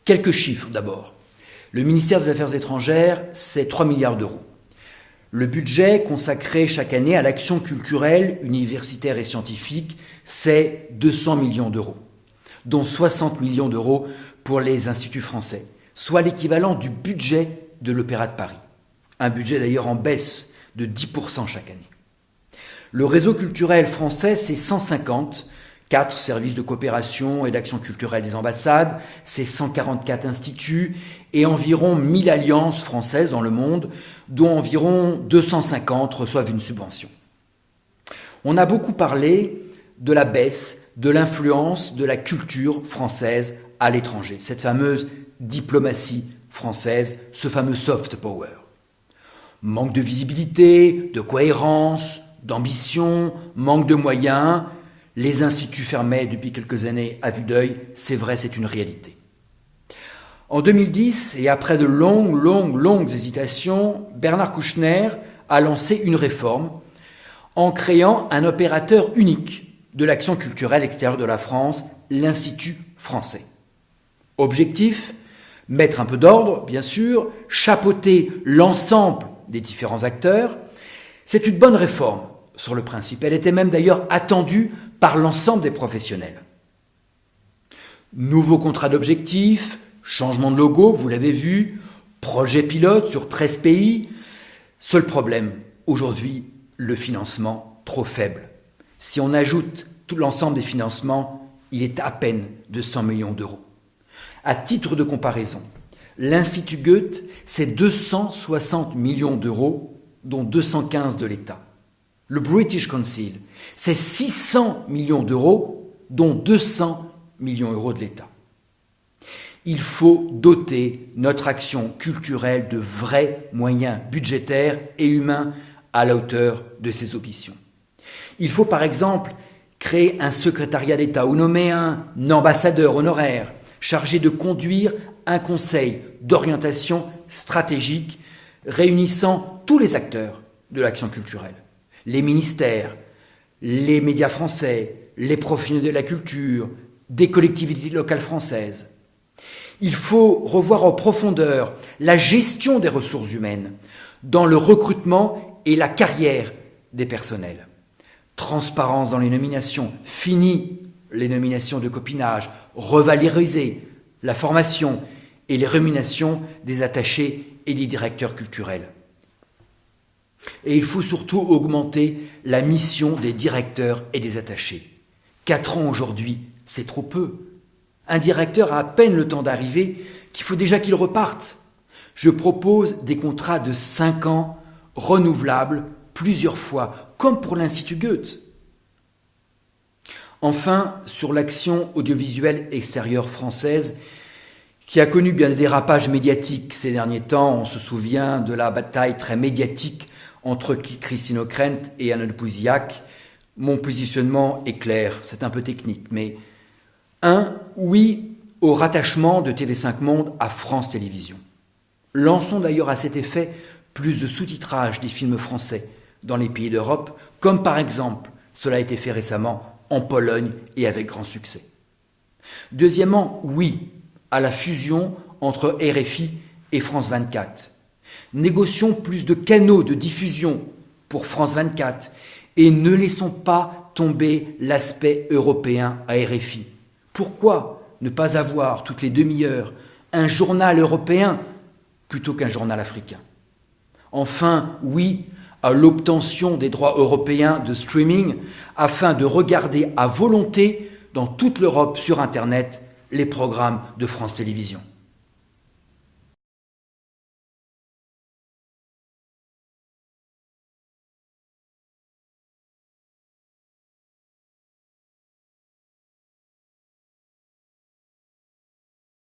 Quelques chiffres d'abord. Le ministère des Affaires étrangères, c'est 3 milliards d'euros. Le budget consacré chaque année à l'action culturelle, universitaire et scientifique, c'est 200 millions d'euros, dont 60 millions d'euros pour les instituts français, soit l'équivalent du budget de l'Opéra de Paris. Un budget d'ailleurs en baisse de 10% chaque année. Le réseau culturel français, c'est 154 services de coopération et d'action culturelle des ambassades, c'est 144 instituts et environ 1000 alliances françaises dans le monde, dont environ 250 reçoivent une subvention. On a beaucoup parlé de la baisse de l'influence de la culture française à l'étranger, cette fameuse diplomatie française, ce fameux soft power. Manque de visibilité, de cohérence, d'ambition, manque de moyens. Les instituts fermaient depuis quelques années à vue d'œil, c'est vrai, c'est une réalité. En 2010, et après de longues hésitations, Bernard Kouchner a lancé une réforme en créant un opérateur unique de l'action culturelle extérieure de la France, l'Institut français. Objectif, mettre un peu d'ordre, bien sûr, chapeauter l'ensemble des différents acteurs. C'est une bonne réforme sur le principe. Elle était même d'ailleurs attendue par l'ensemble des professionnels. Nouveau contrat d'objectifs, changement de logo, vous l'avez vu, projet pilote sur 13 pays. Seul problème, aujourd'hui, le financement trop faible. Si on ajoute tout l'ensemble des financements, il est à peine de 100 millions d'euros. À titre de comparaison, l'Institut Goethe, c'est 260 millions d'euros, dont 215 de l'État. Le British Council, c'est 600 millions d'euros, dont 200 millions d'euros de l'État. Il faut doter notre action culturelle de vrais moyens budgétaires et humains à la hauteur de ses ambitions. Il faut par exemple créer un secrétariat d'État ou nommer un ambassadeur honoraire chargé de conduire un conseil d'orientation stratégique réunissant tous les acteurs de l'action culturelle, les ministères, les médias français, les professionnels de la culture, des collectivités locales françaises. Il faut revoir en profondeur la gestion des ressources humaines dans le recrutement et la carrière des personnels. Transparence dans les nominations, fini les nominations de copinage, revaloriser la formation et les rémunérations des attachés et des directeurs culturels. Et il faut surtout augmenter la mission des directeurs et des attachés. 4 ans aujourd'hui, c'est trop peu. Un directeur a à peine le temps d'arriver qu'il faut déjà qu'il reparte. Je propose des contrats de 5 ans, renouvelables plusieurs fois, comme pour l'Institut Goethe. Enfin, sur l'action audiovisuelle extérieure française, qui a connu bien des dérapages médiatiques ces derniers temps, on se souvient de la bataille très médiatique entre Christine Ockrent et Arnaud Pouzillac. Mon positionnement est clair, c'est un peu technique, mais oui au rattachement de TV5 Monde à France Télévisions. Lançons d'ailleurs à cet effet plus de sous-titrage des films français dans les pays d'Europe, comme par exemple cela a été fait récemment en Pologne et avec grand succès. Deuxièmement, oui à la fusion entre RFI et France 24. Négocions plus de canaux de diffusion pour France 24 et ne laissons pas tomber l'aspect européen à RFI. Pourquoi ne pas avoir toutes les demi-heures un journal européen plutôt qu'un journal africain? Enfin, oui à l'obtention des droits européens de streaming afin de regarder à volonté dans toute l'Europe sur Internet les programmes de France Télévisions.